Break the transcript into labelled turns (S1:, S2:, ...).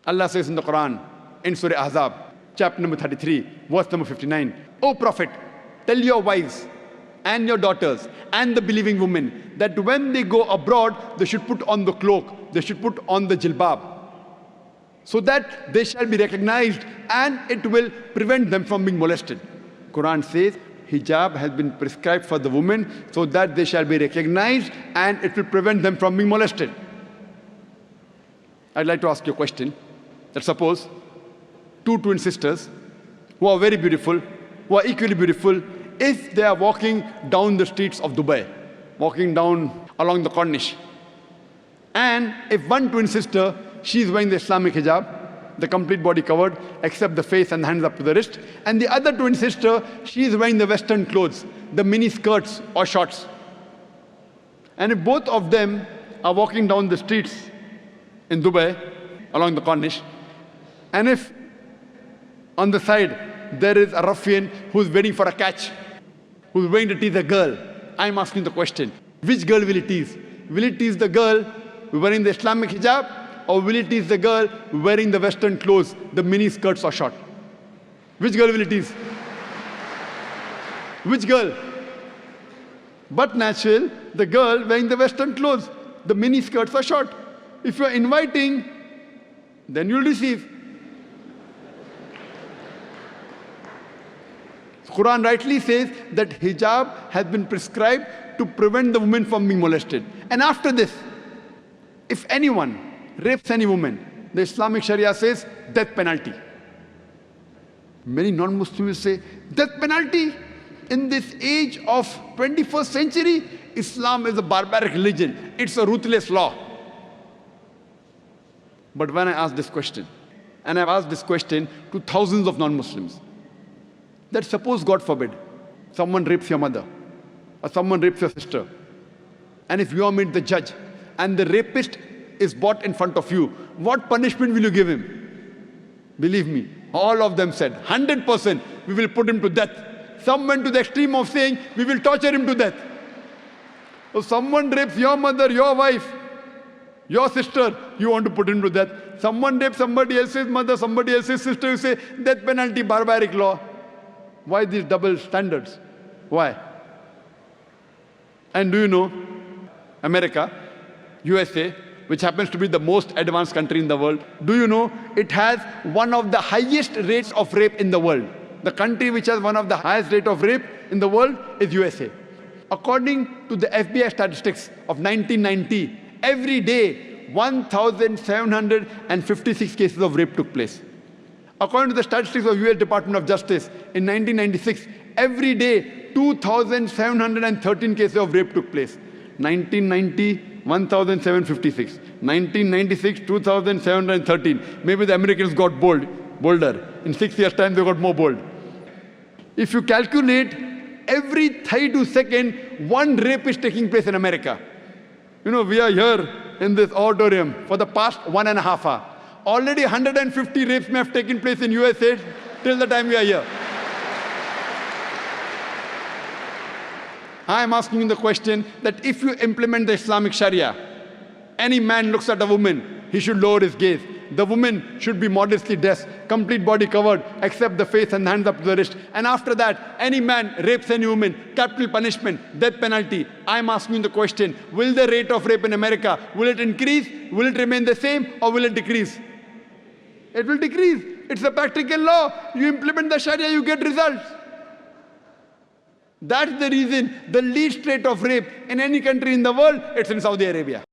S1: Allah says in the Quran, in Surah Ahzab, chapter number 33, verse number 59, O Prophet, tell your wives and your daughters and the believing women that when they go abroad, they should put on the cloak, they should put on the jilbab, so that they shall be recognized and it will prevent them from being molested. Quran says hijab has been prescribed for the women so that they shall be recognized and it will prevent them from being molested. I'd like to ask you a question. That suppose two twin sisters who are very beautiful, who are equally beautiful, if they are walking down the streets of Dubai, walking down along the Corniche, and if one twin sister, she is wearing the Islamic hijab, the complete body covered except the face and the hands up to the wrist, and the other twin sister, she is wearing the Western clothes, the mini skirts or shorts, and if both of them are walking down the streets in Dubai along the Corniche, and if on the side there is a ruffian who's waiting for a catch, who's waiting to tease a girl, I'm asking the question, which girl will he tease? Will he tease the girl wearing the Islamic hijab, or will he tease the girl wearing the Western clothes, the mini skirts or short? Which girl will he tease? Which girl? But natural, the girl wearing the Western clothes, the mini skirts or short. If you're inviting, then you'll receive. Quran rightly says that hijab has been prescribed to prevent the woman from being molested. And after this, if anyone rapes any woman, the Islamic Sharia says death penalty. Many non-Muslims say, death penalty? In this age of 21st century, Islam is a barbaric religion. It's a ruthless law. But when I ask this question, and I've asked this question to thousands of non-Muslims, that suppose, God forbid, someone rapes your mother, or someone rapes your sister, and if you are made the judge, and the rapist is brought in front of you, what punishment will you give him? Believe me, all of them said, 100%, we will put him to death. Some went to the extreme of saying, we will torture him to death. So someone rapes your mother, your wife, your sister, you want to put him to death. Someone rapes somebody else's mother, somebody else's sister, you say, death penalty, barbaric law. Why these double standards? Why? And do you know, America, USA, which happens to be the most advanced country in the world, do you know it has one of the highest rates of rape in the world? The country which has one of the highest rate of rape in the world is USA. According to the FBI statistics of 1990, every day 1,756 cases of rape took place. According to the statistics of US Department of Justice, in 1996, every day 2,713 cases of rape took place. 1990, 1,756. 1996, 2,713. Maybe the Americans got bolder. In 6 years' time, they got more bold. If you calculate, every 32 seconds, one rape is taking place in America. You know, we are here in this auditorium for the past 1.5 hours. Already 150 rapes may have taken place in USA till the time we are here. I am asking you the question that if you implement the Islamic Sharia, any man looks at a woman, he should lower his gaze. The woman should be modestly dressed, complete body covered, except the face and hands up to the wrist. And after that, any man rapes any woman, capital punishment, death penalty. I am asking you the question, will the rate of rape in America, will it increase, will it remain the same, or will it decrease? It will decrease. It's a practical law. You implement the Sharia, you get results. That's the reason the least rate of rape in any country in the world, it's in Saudi Arabia.